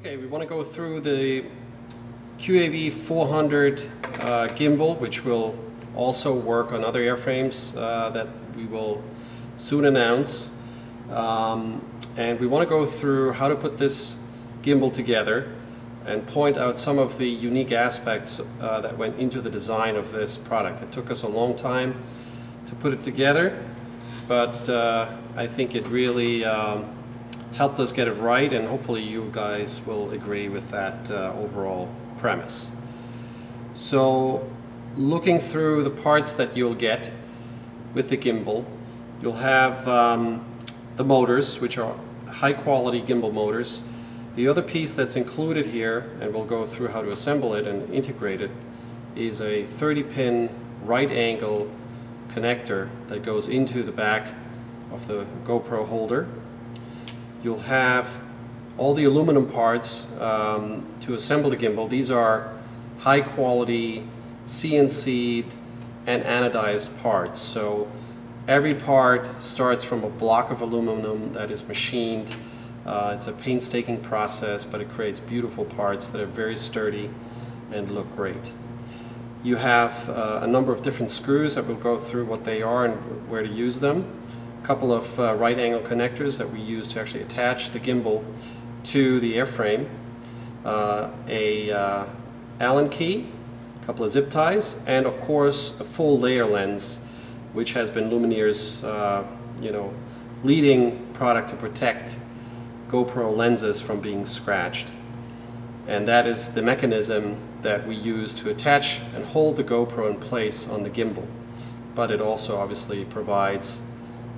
Okay, we want to go through the QAV 400 gimbal, which will also work on other airframes that we will soon announce. And we want to go through how to put this gimbal together and point out some of the unique aspects that went into the design of this product. It took us a long time to put it together, but I think it really helped us get it right, and hopefully you guys will agree with that overall premise. So, looking through the parts that you'll get with the gimbal, you'll have the motors, which are high quality gimbal motors. The other piece that's included here, and we'll go through how to assemble it and integrate it, is a 30-pin right angle connector that goes into the back of the GoPro holder. You'll have all the aluminum parts to assemble the gimbal. These are high quality CNC'd and anodized parts. So every part starts from a block of aluminum that is machined. It's a painstaking process, but it creates beautiful parts that are very sturdy and look great. You have a number of different screws that we'll go through what they are and where to use them. A couple of right angle connectors that we use to actually attach the gimbal to the airframe. A Allen key, a couple of zip ties, and of course a full layer lens, which has been Lumenier's leading product to protect GoPro lenses from being scratched. And that is the mechanism that we use to attach and hold the GoPro in place on the gimbal. But it also obviously provides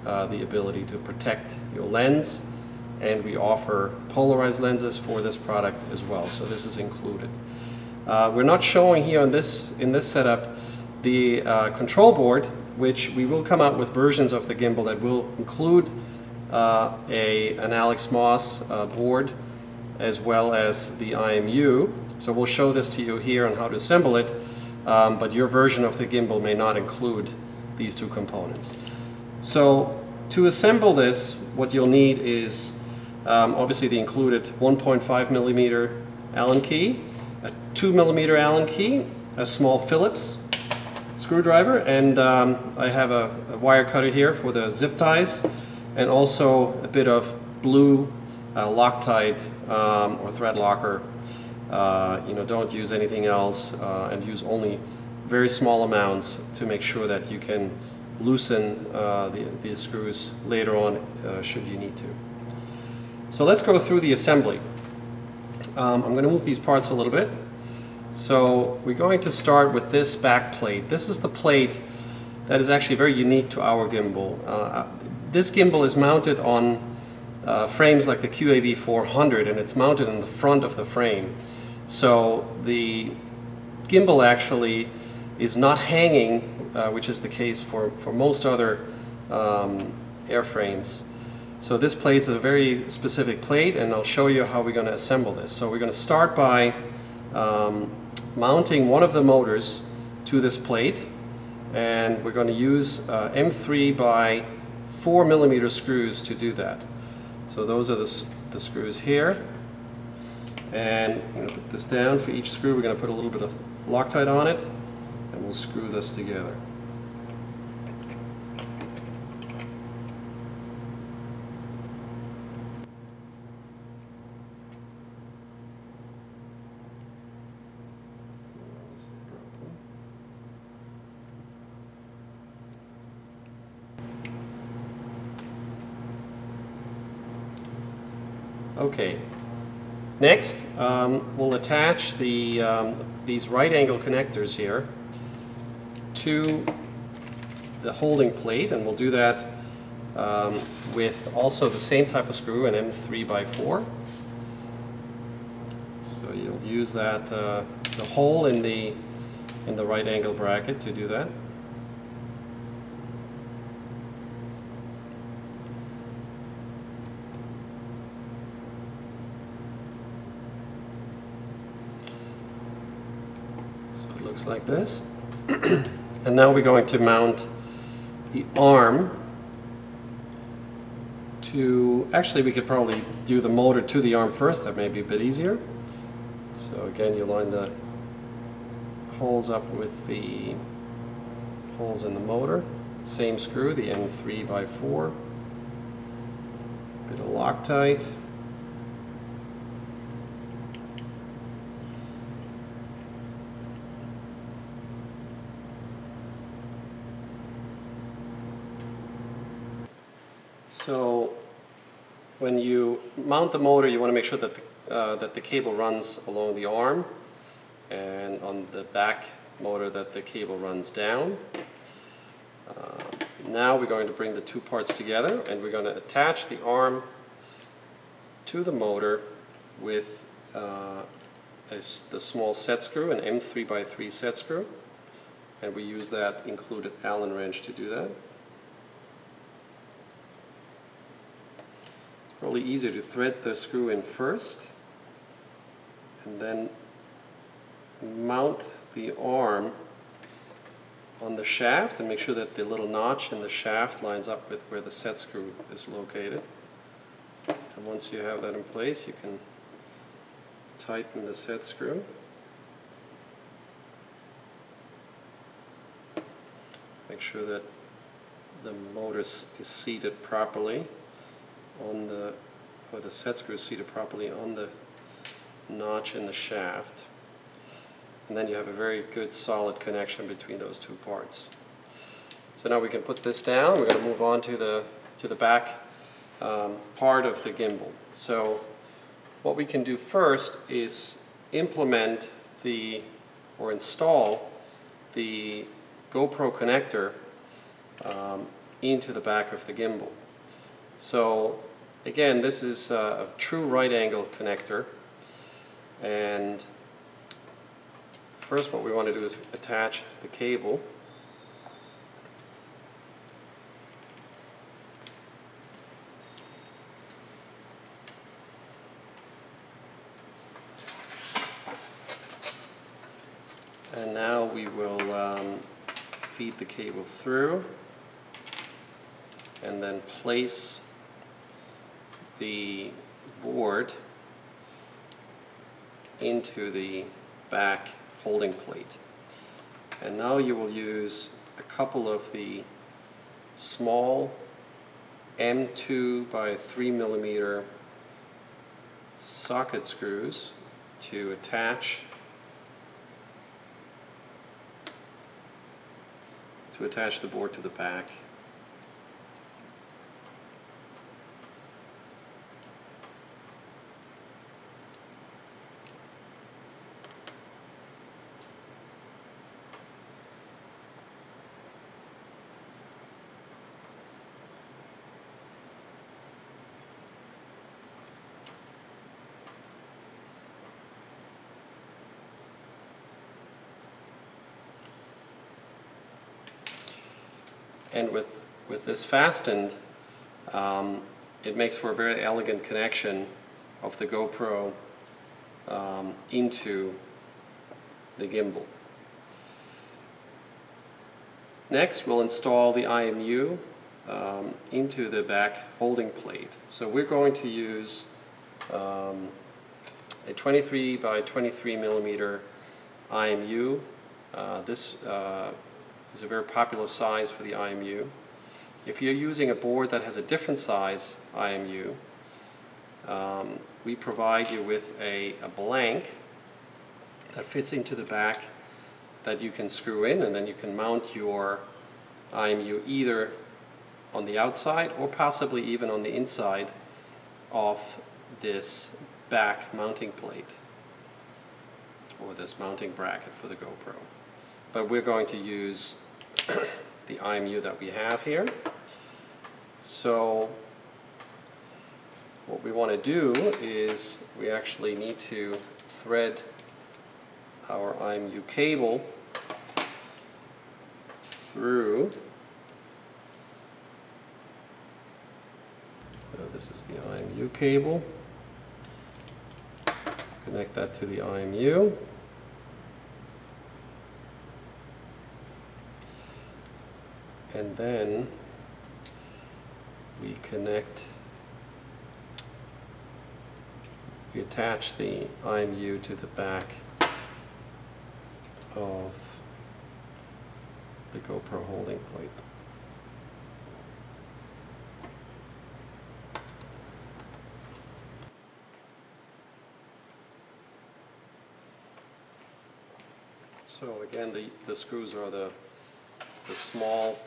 the ability to protect your lens, and we offer polarized lenses for this product as well, so this is included. We're not showing here in this setup the control board, which we will come out with versions of the gimbal that will include an Alex Moss board as well as the IMU. So we'll show this to you here on how to assemble it, but your version of the gimbal may not include these two components. So to assemble this, what you'll need is obviously the included 1.5 millimeter Allen key, a 2 millimeter Allen key, a small Phillips screwdriver, and I have a wire cutter here for the zip ties, and also a bit of blue Loctite or thread locker. Don't use anything else, and use only very small amounts to make sure that you can loosen the screws later on should you need to. So let's go through the assembly. I'm going to move these parts a little bit. So we're going to start with this back plate. This is the plate that is actually very unique to our gimbal. This gimbal is mounted on frames like the QAV 400, and it's mounted in the front of the frame. So the gimbal actually is not hanging, which is the case for most other airframes. So this plate is a very specific plate, and I'll show you how we're going to assemble this. So we're going to start by mounting one of the motors to this plate, and we're going to use M3 by 4 millimeter screws to do that. So those are the screws here, and I'm going to put this down. For each screw we're going to put a little bit of Loctite on it, and we'll screw this together. Okay, next we'll attach these right angle connectors here to the holding plate, and we'll do that with also the same type of screw, an M3 by 4. So you'll use that the hole in the right angle bracket to do that. Like this. And now we're going to mount the arm Actually, we could probably do the motor to the arm first. That may be a bit easier. So again, you line the holes up with the holes in the motor. Same screw, the M3x4. Bit of Loctite. So when you mount the motor, you want to make sure that the cable runs along the arm, and on the back motor that the cable runs down. Now we're going to bring the two parts together, and we're going to attach the arm to the motor with the small set screw, an M3x3 set screw, and we use that included Allen wrench to do that. It's probably easier to thread the screw in first and then mount the arm on the shaft and make sure that the little notch in the shaft lines up with where the set screw is located. And once you have that in place, you can tighten the set screw. Make sure that the motor is seated properly on the, or the set screw is seated properly on the notch in the shaft. And then you have a very good solid connection between those two parts. So now we can put this down. We're going to move on to the back part of the gimbal. So what we can do first is implement or install the GoPro connector into the back of the gimbal. So again, this is a true right angle connector, and first what we want to do is attach the cable. And now we will feed the cable through and then place the board into the back holding plate. And now you will use a couple of the small M2x3mm socket screws to attach the board to the back. And with this fastened, it makes for a very elegant connection of the GoPro into the gimbal. Next, we'll install the IMU into the back holding plate. So we're going to use a 23x23mm IMU. This is a very popular size for the IMU. If you're using a board that has a different size IMU, we provide you with a blank that fits into the back that you can screw in, and then you can mount your IMU either on the outside or possibly even on the inside of this back mounting plate or this mounting bracket for the GoPro. But we're going to use the IMU that we have here. So what we want to do is we actually need to thread our IMU cable through. So this is the IMU cable. Connect that to the IMU. And then we connect we attach the IMU to the back of the GoPro holding plate. So again, the screws are the small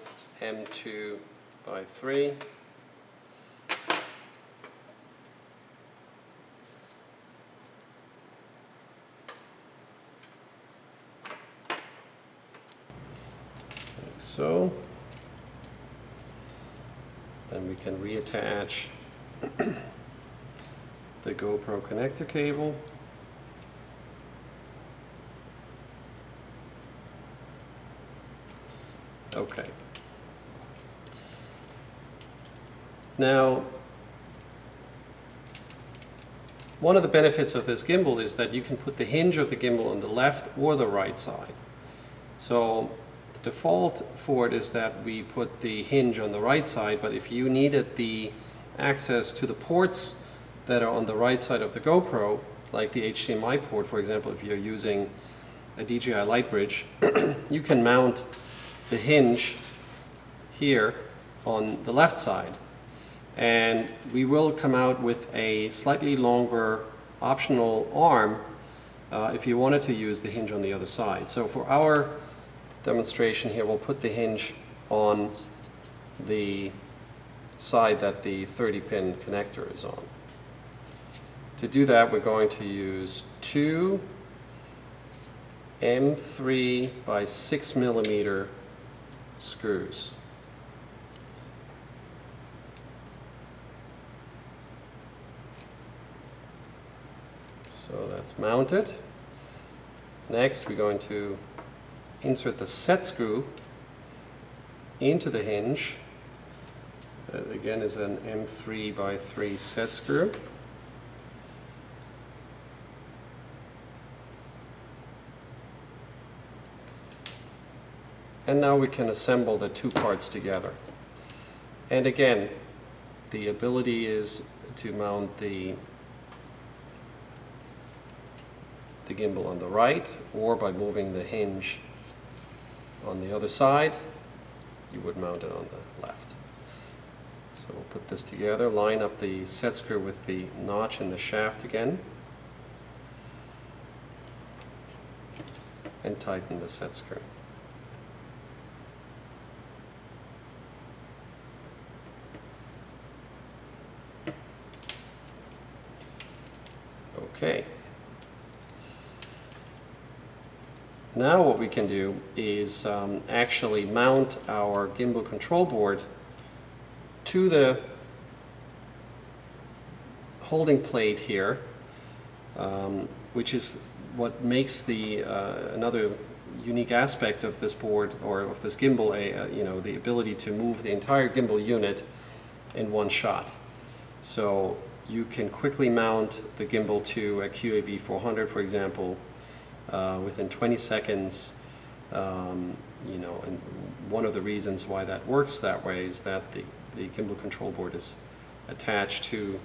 M2 by 3. Like so. Then we can reattach the GoPro connector cable. Okay. Now, one of the benefits of this gimbal is that you can put the hinge of the gimbal on the left or the right side. So the default for it is that we put the hinge on the right side, but if you needed the access to the ports that are on the right side of the GoPro, like the HDMI port, for example, if you're using a DJI light bridge, you can mount the hinge here on the left side, and we will come out with a slightly longer optional arm if you wanted to use the hinge on the other side. So for our demonstration here, we'll put the hinge on the side that the 30-pin connector is on. To do that, we're going to use two M3 by 6 millimeter screws. So that's mounted. Next, we're going to insert the set screw into the hinge. That again is an M3 by 3 set screw. And now we can assemble the two parts together. And again, the ability is to mount the gimbal on the right, or by moving the hinge on the other side, you would mount it on the left. So we'll put this together, line up the set screw with the notch in the shaft again, and tighten the set screw. Okay. Now what we can do is actually mount our gimbal control board to the holding plate here, which is what makes the another unique aspect of this board, or of this gimbal, the ability to move the entire gimbal unit in one shot. So you can quickly mount the gimbal to a QAV 400, for example, within 20 seconds. And one of the reasons why that works that way is that the gimbal control board is attached to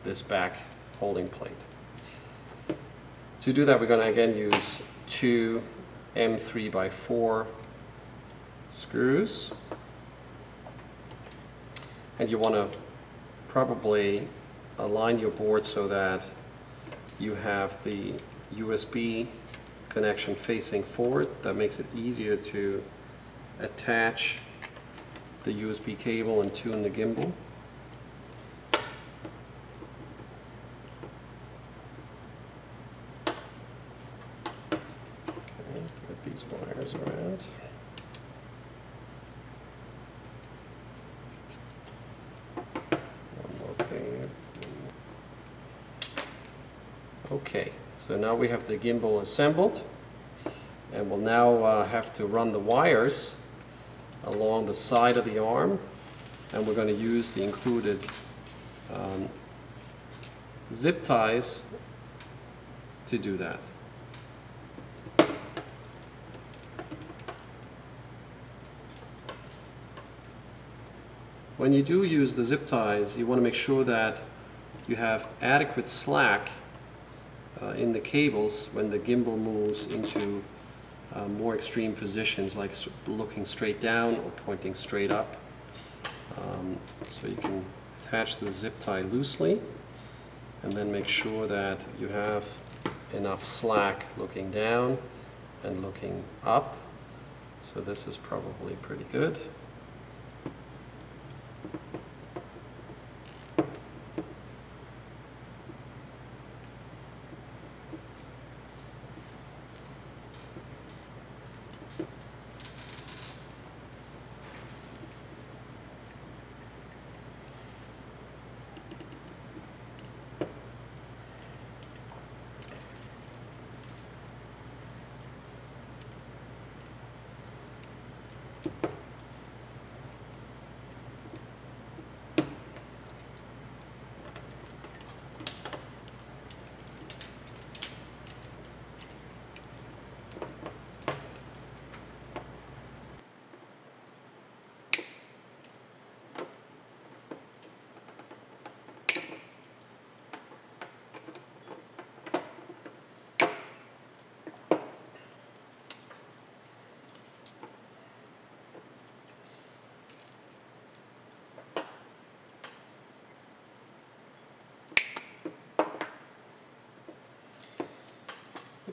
this back holding plate. To do that, we're going to again use two M3 by 4 screws, and you want to probably align your board so that you have the USB connection facing forward. That makes it easier to attach the USB cable and tune the gimbal. Okay, get these wires around. Okay, so now we have the gimbal assembled, and we'll now have to run the wires along the side of the arm, and we're going to use the included zip ties to do that. When you do use the zip ties, you want to make sure that you have adequate slack in the cables when the gimbal moves into more extreme positions, like looking straight down or pointing straight up. So you can attach the zip tie loosely and then make sure that you have enough slack looking down and looking up. So this is probably pretty good.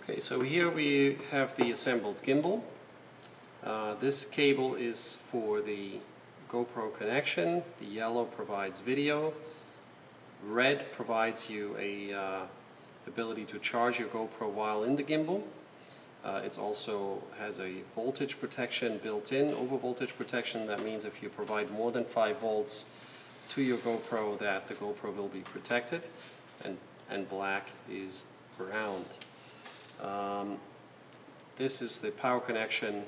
Okay, so here we have the assembled gimbal. This cable is for the GoPro connection. The yellow provides video. Red provides you a ability to charge your GoPro while in the gimbal. It also has a voltage protection built in, over voltage protection. That means if you provide more than 5 volts to your GoPro, that the GoPro will be protected, and black is ground. This is the power connection,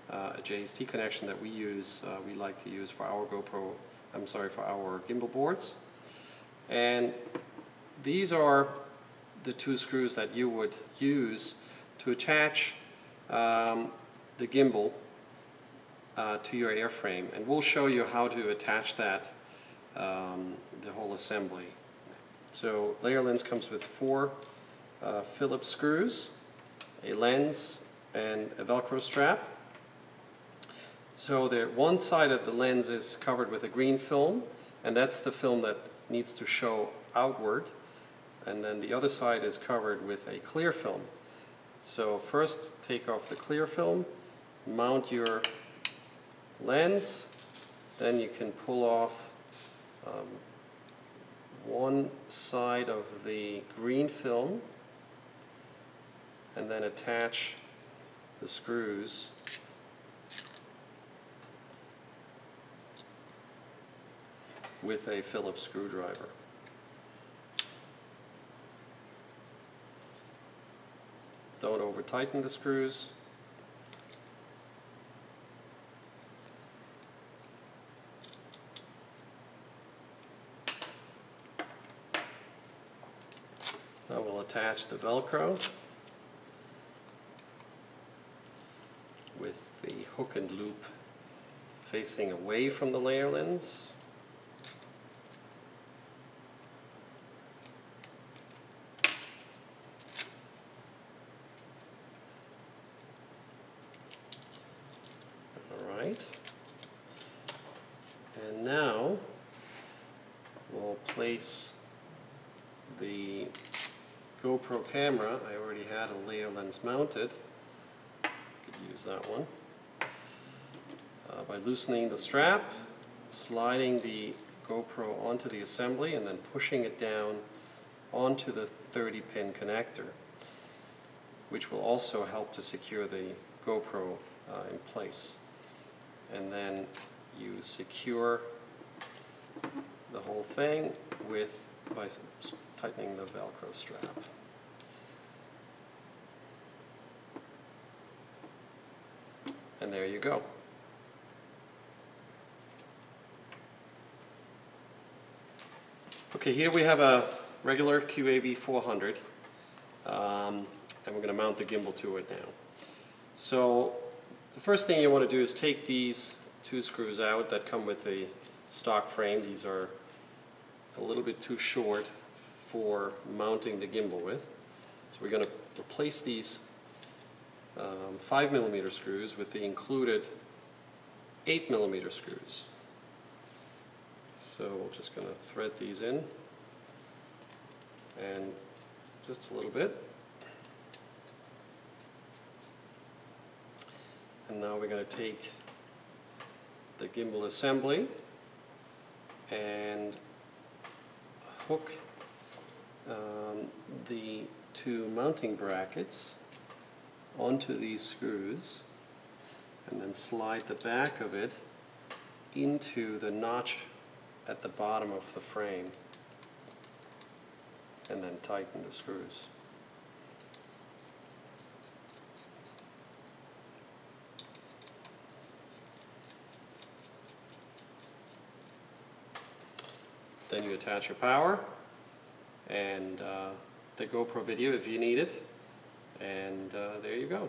a JST connection that we use. We like to use for our for our gimbal boards. And these are the 2 screws that you would use to attach the gimbal to your airframe. And we'll show you how to attach that, the whole assembly. So layer lens comes with 4 Phillips screws, a lens, and a Velcro strap. So one side of the lens is covered with a green film, and that's the film that needs to show outward, and then the other side is covered with a clear film. So first take off the clear film, mount your lens, then you can pull off one side of the green film and then attach the screws with a Phillips screwdriver. Don't over tighten the screws. Now we'll attach the Velcro with the hook and loop facing away from the layer lens. Alright, and now we'll place the GoPro camera. I already had a layer lens mounted. Use that one by loosening the strap, sliding the GoPro onto the assembly, and then pushing it down onto the 30-pin connector, which will also help to secure the GoPro in place. And then you secure the whole thing by tightening the Velcro strap. And there you go. Okay, here we have a regular QAV 400, and we're going to mount the gimbal to it now. So the first thing you want to do is take these 2 screws out that come with the stock frame. These are a little bit too short for mounting the gimbal with. So we're going to replace these 5mm screws with the included 8mm screws. So we're just going to thread these in, and just a little bit. And now we're going to take the gimbal assembly and hook the two mounting brackets onto these screws, and then slide the back of it into the notch at the bottom of the frame, and then tighten the screws. Then you attach your power and the GoPro video if you need it, and there you go.